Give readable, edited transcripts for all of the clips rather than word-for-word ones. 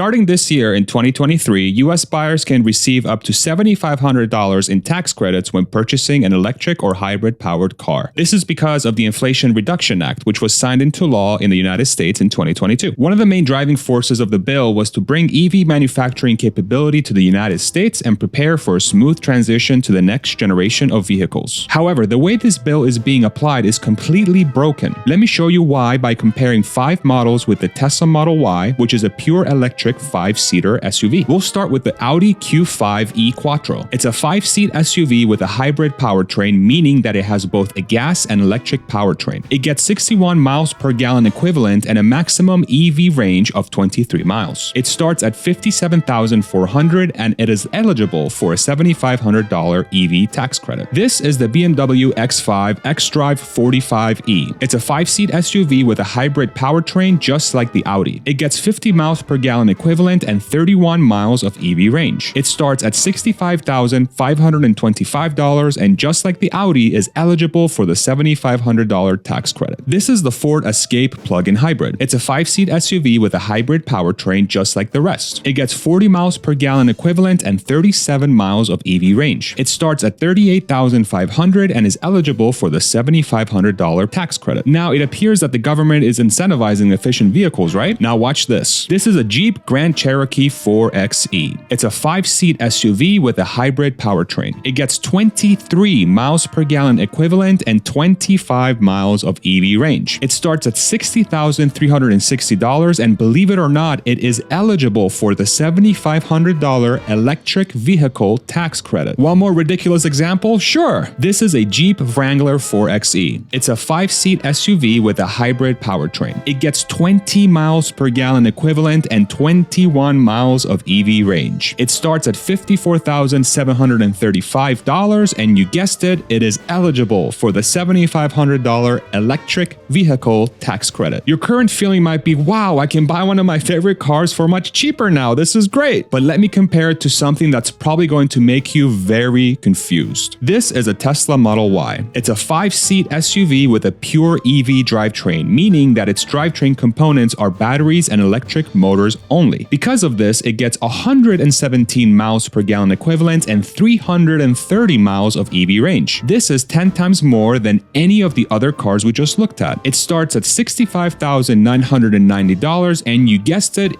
Starting this year in 2023, U.S. buyers can receive up to $7,500 in tax credits when purchasing an electric or hybrid-powered car. This is because of the Inflation Reduction Act, which was signed into law in the United States in 2022. One of the main driving forces of the bill was to bring EV manufacturing capability to the United States and prepare for a smooth transition to the next generation of vehicles. However, the way this bill is being applied is completely broken. Let me show you why by comparing 5 models with the Tesla Model Y, which is a pure electric 5-seater SUV. We'll start with the Audi Q5 e-Quattro. It's a 5-seat SUV with a hybrid powertrain, meaning that it has both a gas and electric powertrain. It gets 61 miles per gallon equivalent and a maximum EV range of 23 miles. It starts at $57,400 and it is eligible for a $7,500 EV tax credit. This is the BMW X5 xDrive 45e. It's a 5-seat SUV with a hybrid powertrain just like the Audi. It gets 50 miles per gallon equivalent and 31 miles of EV range. It starts at $65,525 and just like the Audi is eligible for the $7,500 tax credit. This is the Ford Escape plug-in hybrid. It's a 5-seat SUV with a hybrid powertrain just like the rest. It gets 40 miles per gallon equivalent and 37 miles of EV range. It starts at $38,500 and is eligible for the $7,500 tax credit. Now, it appears that the government is incentivizing efficient vehicles, right? Now watch this. This is a Jeep Grand Cherokee 4xe. It's a 5-seat SUV with a hybrid powertrain. It gets 23 miles per gallon equivalent and 25 miles of EV range. It starts at $60,360 and believe it or not, it is eligible for the $7,500 electric vehicle tax credit. One more ridiculous example? Sure. This is a Jeep Wrangler 4xe. It's a 5-seat SUV with a hybrid powertrain. It gets 20 miles per gallon equivalent and 21 miles of EV range. It starts at $54,735 and you guessed it, it is eligible for the $7,500 electric vehicle tax credit. Your current feeling might be, wow, I can buy one of my favorite cars for much cheaper now. This is great. But let me compare it to something that's probably going to make you very confused. This is a Tesla Model Y. It's a 5-seat SUV with a pure EV drivetrain, meaning that its drivetrain components are batteries and electric motors only. Because of this, it gets 117 miles per gallon equivalent and 330 miles of EV range. This is 10 times more than any of the other cars we just looked at. It starts at $65,990 and you guessed it,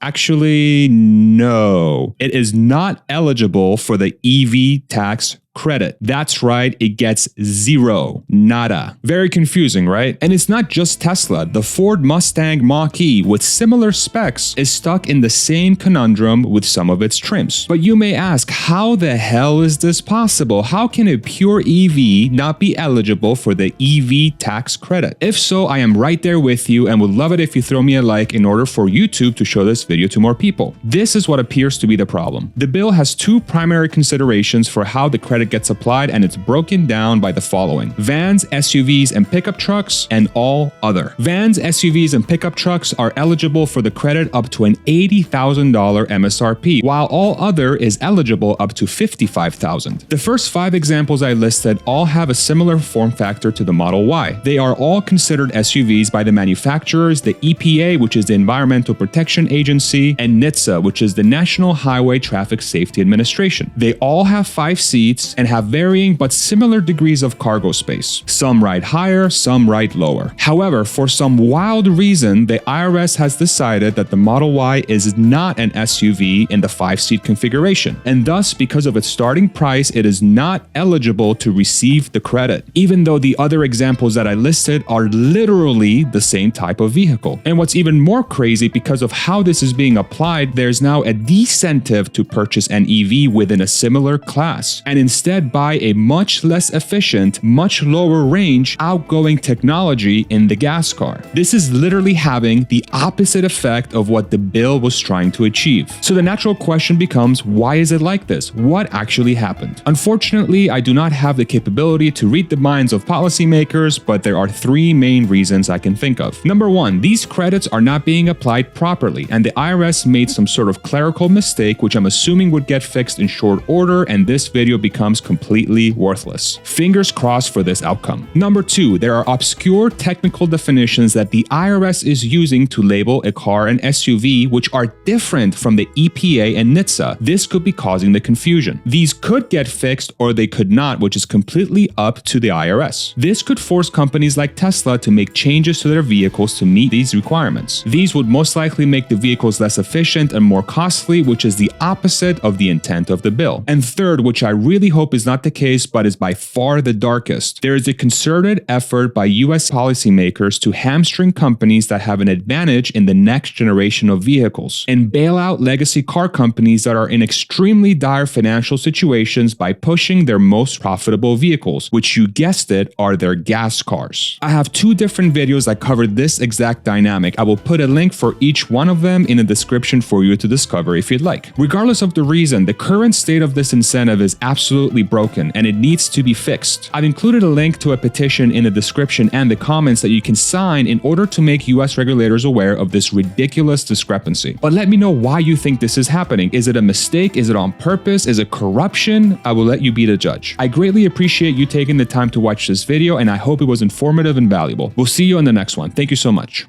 actually, no. It is not eligible for the EV tax credit. That's right, it gets zero. Nada. Very confusing, right? And it's not just Tesla. The Ford Mustang Mach-E with similar specs is stuck in the same conundrum with some of its trims. But you may ask, how the hell is this possible? How can a pure EV not be eligible for the EV tax credit? If so, I am right there with you and would love it if you throw me a like in order for YouTube to show this video to more people. This is what appears to be the problem. The bill has 2 primary considerations for how the credit gets applied, and it's broken down by the following: vans, SUVs, and pickup trucks, and all other. Vans, SUVs, and pickup trucks are eligible for the credit up to an $80,000 MSRP, while all other is eligible up to $55,000. The first 5 examples I listed all have a similar form factor to the Model Y. They are all considered SUVs by the manufacturers, the EPA, which is the Environmental Protection Agency, and NHTSA, which is the National Highway Traffic Safety Administration. They all have 5 seats and have varying but similar degrees of cargo space. Some ride higher, some ride lower. However, for some wild reason, the IRS has decided that the Model Y is not an SUV in the 5-seat configuration, and thus, because of its starting price, it is not eligible to receive the credit, even though the other examples that I listed are literally the same type of vehicle. And what's even more crazy, because of how this is being applied, there's now a disincentive to purchase an EV within a similar class, and instead buy a much less efficient, much lower range outgoing technology in the gas car. This is literally having the opposite effect of what the bill was trying to achieve. So the natural question becomes, why is it like this? What actually happened? Unfortunately, I do not have the capability to read the minds of policymakers, but there are 3 main reasons I can think of. Number 1, these credits are not being applied properly, and the IRS made some sort of clerical mistake, which I'm assuming would get fixed in short order, and this video becomes becomes completely worthless. Fingers crossed for this outcome. Number 2, there are obscure technical definitions that the IRS is using to label a car and SUV, which are different from the EPA and NHTSA. This could be causing the confusion. These could get fixed or they could not, which is completely up to the IRS. This could force companies like Tesla to make changes to their vehicles to meet these requirements. These would most likely make the vehicles less efficient and more costly, which is the opposite of the intent of the bill. And third, which I really hope is not the case, but is by far the darkest, there is a concerted effort by US policymakers to hamstring companies that have an advantage in the next generation of vehicles and bail out legacy car companies that are in extremely dire financial situations by pushing their most profitable vehicles, which you guessed it, are their gas cars. I have 2 different videos that cover this exact dynamic. I will put a link for each one of them in the description for you to discover if you'd like. Regardless of the reason, the current state of this incentive is absolutely broken and it needs to be fixed. I've included a link to a petition in the description and the comments that you can sign in order to make US regulators aware of this ridiculous discrepancy. But let me know why you think this is happening. Is it a mistake? Is it on purpose? Is it corruption? I will let you be the judge. I greatly appreciate you taking the time to watch this video and I hope it was informative and valuable. We'll see you on the next one. Thank you so much.